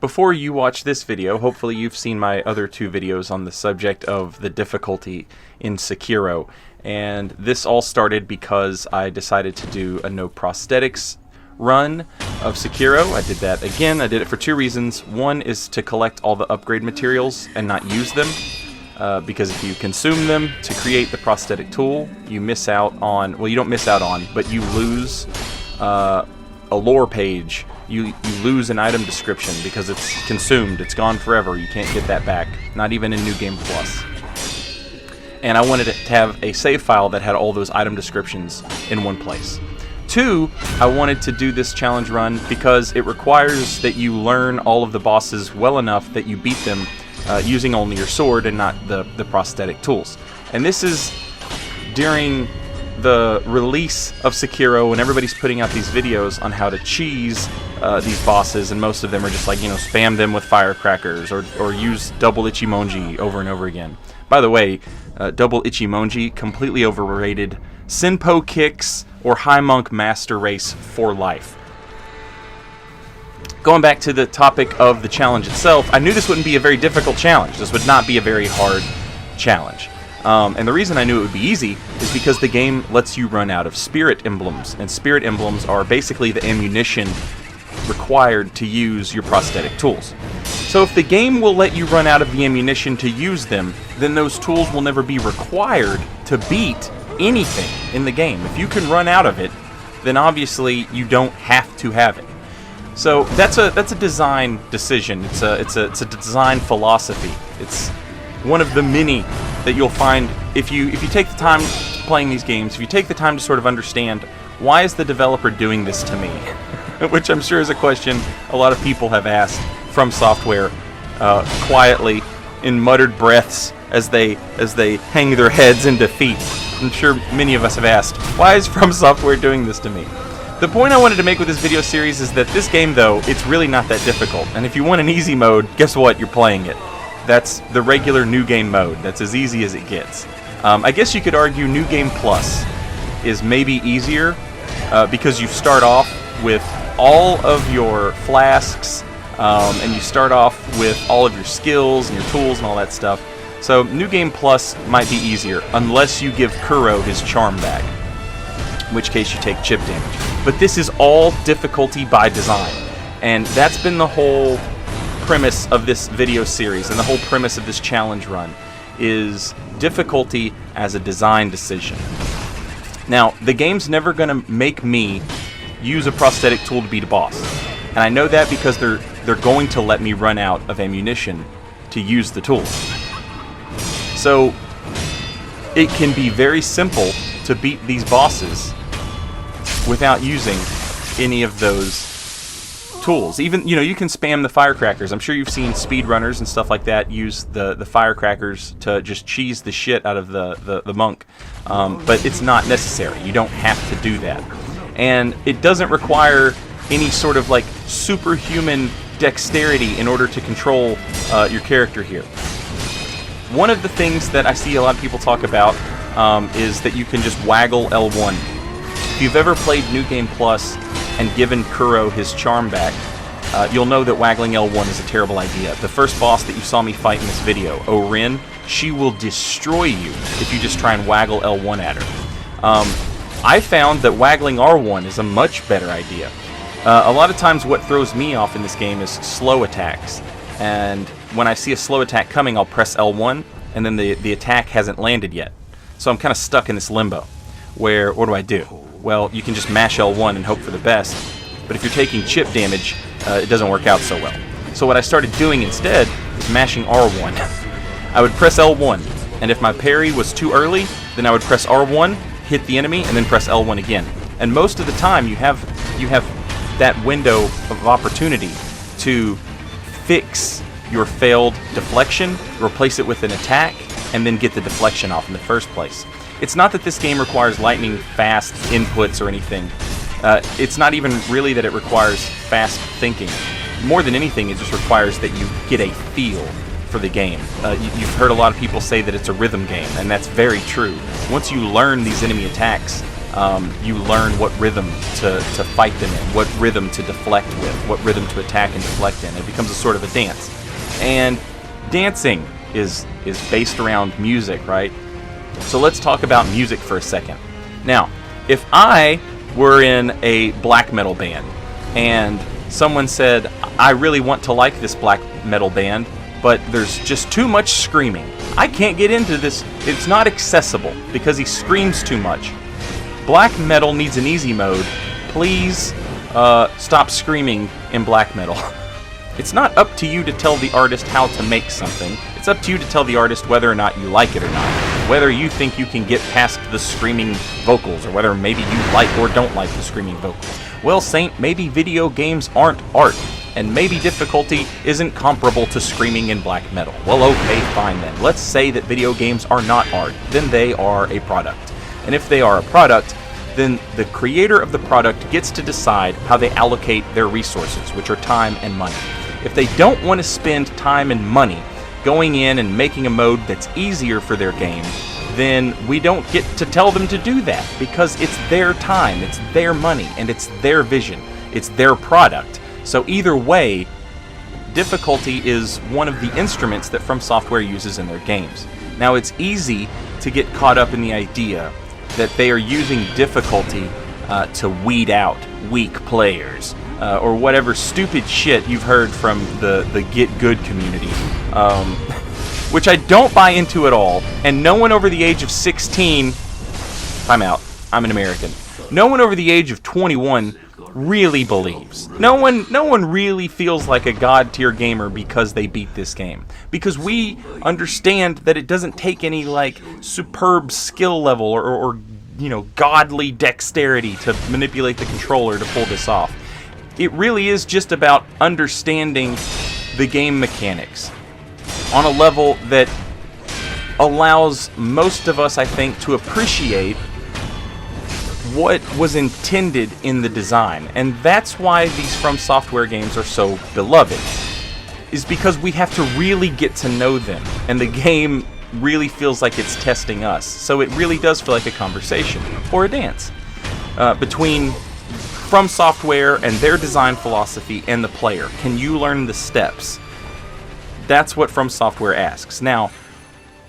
Before you watch this video, hopefully you've seen my other two videos on the subject of the difficulty in Sekiro. And this all started because I decided to do a no prosthetics run of Sekiro. I did that again. I did it for two reasons. One is to collect all the upgrade materials and not use them. Because if you consume them to create the prosthetic tool, you miss out on, well, you don't miss out on, but you lose a lore page. You lose an item description because it's consumed. It's gone forever. You can't get that back. Not even in New Game Plus. And I wanted to have a save file that had all those item descriptions in one place. Two, I wanted to do this challenge run because it requires that you learn all of the bosses well enough that you beat them using only your sword and not the prosthetic tools. And this is during the release of Sekiro, and everybody's putting out these videos on how to cheese these bosses, and most of them are just like, you know, spam them with firecrackers or use double Ichimonji over and over again. By the way, double Ichimonji, completely overrated. Senpo kicks or High Monk Master Race for life. Going back to the topic of the challenge itself, I knew this wouldn't be a very difficult challenge. This would not be a very hard challenge. And the reason I knew it would be easy is because the game lets you run out of spirit emblems. And spirit emblems are basically the ammunition required to use your prosthetic tools. So if the game will let you run out of the ammunition to use them, then those tools will never be required to beat anything in the game. If you can run out of it, then obviously you don't have to have it. So that's a design decision. It's a design philosophy. It's one of the many that you'll find if you take the time playing these games. If you take the time to sort of understand, why is the developer doing this to me? Which I'm sure is a question a lot of people have asked From Software quietly in muttered breaths as they hang their heads in defeat. I'm sure many of us have asked, why is From Software doing this to me? The point I wanted to make with this video series is that this game, though, it's really not that difficult. And if you want an easy mode, guess what? You're playing it. That's the regular New Game mode. That's as easy as it gets. I guess you could argue New Game Plus is maybe easier because you start off with all of your flasks and you start off with all of your skills and your tools and all that stuff. So New Game Plus might be easier unless you give Kuro his charm back, in which case you take chip damage. But this is all difficulty by design, and that's been the whole premise of this video series and the whole premise of this challenge run is difficulty as a design decision. Now, the game's never going to make me use a prosthetic tool to beat a boss, and I know that because they're going to let me run out of ammunition to use the tools. So it can be very simple to beat these bosses without using any of those tools. Even, you know, you can spam the firecrackers. I'm sure you've seen speedrunners and stuff like that use the firecrackers to just cheese the shit out of the monk. But it's not necessary. You don't have to do that. And it doesn't require any sort of like superhuman dexterity in order to control your character here. One of the things that I see a lot of people talk about is that you can just waggle L1. If you've ever played New Game Plus and given Kuro his charm back, you'll know that waggling L1 is a terrible idea. The first boss that you saw me fight in this video, Orin, she will destroy you if you just try and waggle L1 at her. I found that waggling R1 is a much better idea. A lot of times what throws me off in this game is slow attacks. And when I see a slow attack coming, I'll press L1, and then the attack hasn't landed yet. So I'm kind of stuck in this limbo, where, what do I do? Well, you can just mash L1 and hope for the best, but if you're taking chip damage, it doesn't work out so well. So what I started doing instead is mashing R1. I would press L1, and if my parry was too early, then I would press R1, hit the enemy, and then press L1 again. And most of the time, you have that window of opportunity to fix your failed deflection, replace it with an attack, and then get the deflection off in the first place. It's not that this game requires lightning fast inputs or anything. It's not even really that it requires fast thinking. More than anything, it just requires that you get a feel for the game. You've heard a lot of people say that it's a rhythm game, and that's very true. Once you learn these enemy attacks, You learn what rhythm to fight them in, what rhythm to deflect with, what rhythm to attack and deflect in. It becomes a sort of a dance. And dancing is based around music, right? So let's talk about music for a second. Now, if I were in a black metal band and someone said, I really want to like this black metal band, but there's just too much screaming. I can't get into this. It's not accessible because he screams too much. Black metal needs an easy mode. Please stop screaming in black metal. It's not up to you to tell the artist how to make something. It's up to you to tell the artist whether or not you like it or not. Whether you think you can get past the screaming vocals, or whether maybe you like or don't like the screaming vocals. Well, Saint, maybe video games aren't art, and maybe difficulty isn't comparable to screaming in black metal. Well, okay, fine then. Let's say that video games are not art. Then they are a product. And if they are a product, then the creator of the product gets to decide how they allocate their resources, which are time and money. If they don't want to spend time and money going in and making a mode that's easier for their game, then we don't get to tell them to do that, because it's their time, it's their money, and it's their vision, it's their product. So either way, difficulty is one of the instruments that From Software uses in their games. Now, it's easy to get caught up in the idea that they are using difficulty to weed out weak players, or whatever stupid shit you've heard from the Get Good community, which I don't buy into at all. And no one over the age of 16, time out, I'm an American, no one over the age of 21 really believes. No one really feels like a god tier gamer because they beat this game. Because we understand that it doesn't take any like superb skill level or you know, godly dexterity to manipulate the controller to pull this off. It really is just about understanding the game mechanics on a level that allows most of us, I think, to appreciate what was intended in the design. And that's why these From Software games are so beloved, is because we have to really get to know them, and the game really feels like it's testing us. So it really does feel like a conversation or a dance between From Software and their design philosophy and the player. Can you learn the steps? That's what From Software asks. Now,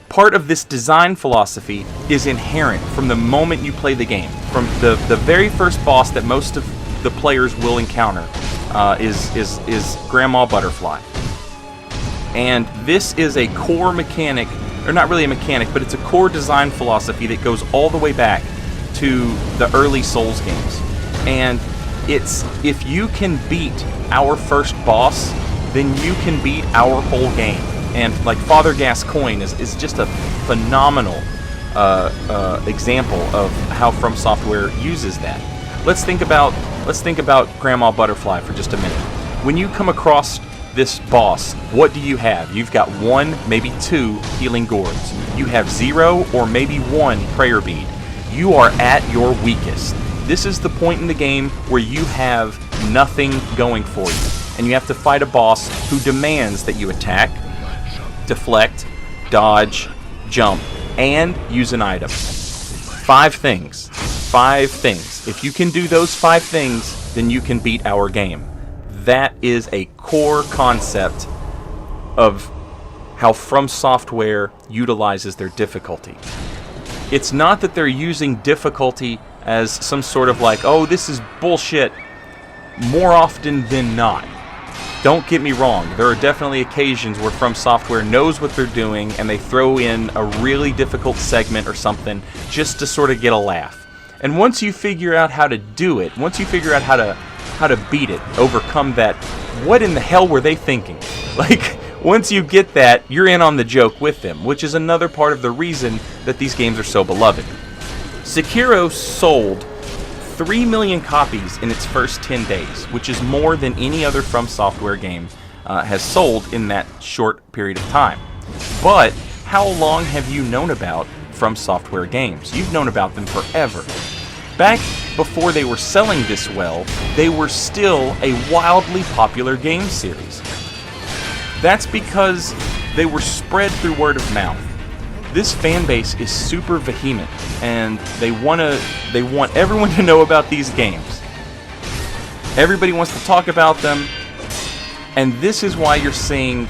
part of this design philosophy is inherent from the moment you play the game. From the very first boss that most of the players will encounter is Grandma Butterfly. And this is a core mechanic, or not really a mechanic, but it's a core design philosophy that goes all the way back to the early Souls games. And it's, if you can beat our first boss, then you can beat our whole game. And like Father Gascoigne is just a phenomenal example of how From Software uses that. Let's think about Grandma Butterfly for just a minute. When you come across this boss, what do you have? You've got 1, maybe 2 healing gourds. You have 0 or maybe 1 prayer bead. You are at your weakest. This is the point in the game where you have nothing going for you, and you have to fight a boss who demands that you attack, deflect, dodge, jump, and use an item. 5 things. 5 things. If you can do those 5 things, then you can beat our game. That is a core concept of how From Software utilizes their difficulty. It's not that they're using difficulty as some sort of like, oh, this is bullshit, more often than not. Don't get me wrong, there are definitely occasions where From Software knows what they're doing and they throw in a really difficult segment or something just to sort of get a laugh. And once you figure out how to do it, once you figure out how to beat it, overcome that, what in the hell were they thinking? Like, once you get that, you're in on the joke with them, which is another part of the reason that these games are so beloved. Sekiro sold 3 million copies in its first 10 days, which is more than any other From Software game has sold in that short period of time. But how long have you known about From Software games? You've known about them forever. Back before they were selling this well, they were still a wildly popular game series. That's because they were spread through word of mouth. This fan base is super vehement, and they want everyone to know about these games. Everybody wants to talk about them, and this is why you're seeing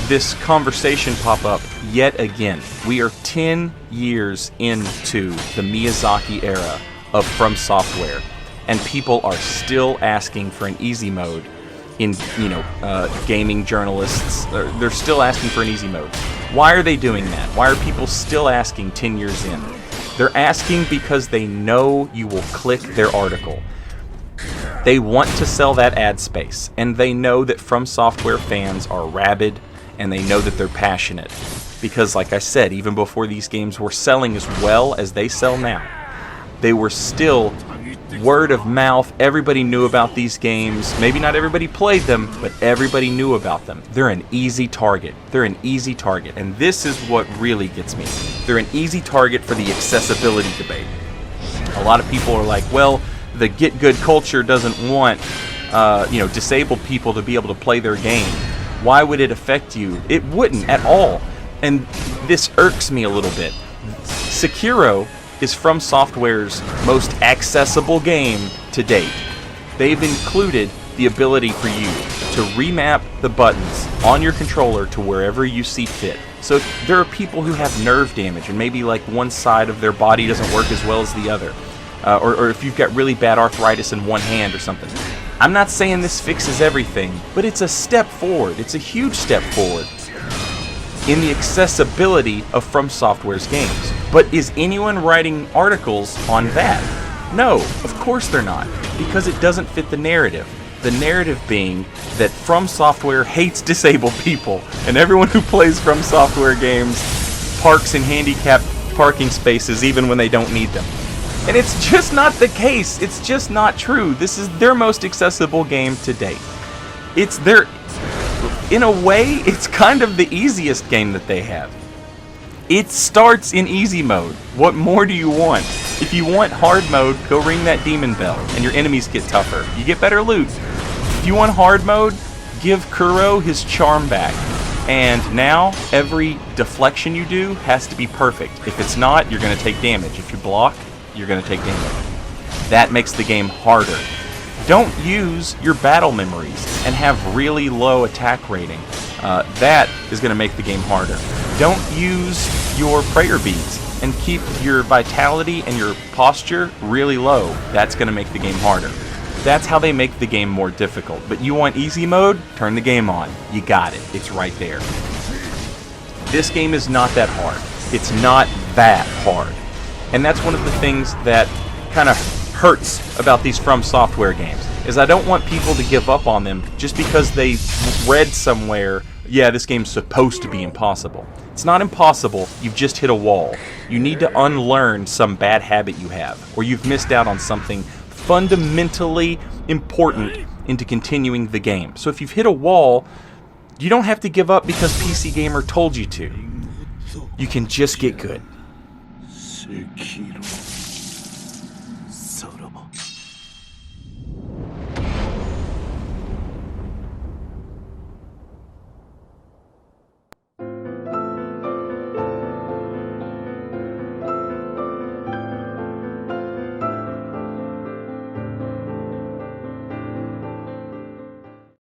this conversation pop up yet again. We are 10 years into the Miyazaki era of From Software, and people are still asking for an easy mode in, gaming journalists. They're still asking for an easy mode. Why are they doing that? Why are people still asking 10 years in? They're asking because they know you will click their article. They want to sell that ad space, and they know that From Software fans are rabid, and they know that they're passionate. Because, like I said, even before these games were selling as well as they sell now, they were still word of mouth. Everybody knew about these games. Maybe not everybody played them, but everybody knew about them. They're an easy target. They're an easy target. And this is what really gets me. They're an easy target for the accessibility debate. A lot of people are like, well, the get good culture doesn't want disabled people to be able to play their game. Why would it affect you? It wouldn't at all. And this irks me a little bit. Sekiro is From Software's most accessible game to date. They've included the ability for you to remap the buttons on your controller to wherever you see fit. So if there are people who have nerve damage and maybe like one side of their body doesn't work as well as the other, or if you've got really bad arthritis in one hand or something. I'm not saying this fixes everything, but it's a step forward. It's a huge step forward in the accessibility of From Software's games. But is anyone writing articles on that? No, of course they're not, because it doesn't fit the narrative. The narrative being that From Software hates disabled people, and everyone who plays From Software games parks in handicapped parking spaces even when they don't need them. And it's just not the case. It's just not true. This is their most accessible game to date. In a way, it's kind of the easiest game that they have. It starts in easy mode. What more do you want? If you want hard mode, go ring that demon bell, and your enemies get tougher. You get better loot. If you want hard mode, give Kuro his charm back. And now, every deflection you do has to be perfect. If it's not, you're going to take damage. If you block, you're going to take damage. That makes the game harder. Don't use your battle memories and have really low attack rating. That is going to make the game harder. Don't use your prayer beads and keep your vitality and your posture really low. That's going to make the game harder. That's how they make the game more difficult. But you want easy mode? Turn the game on. You got it. It's right there. This game is not that hard. It's not that hard. And that's one of the things that kind of hurts about these From Software games, is I don't want people to give up on them just because they read somewhere, yeah, this game's supposed to be impossible. It's not impossible, you've just hit a wall. You need to unlearn some bad habit you have, or you've missed out on something fundamentally important into continuing the game. So if you've hit a wall, you don't have to give up because PC Gamer told you to. You can just get good. Sekiro.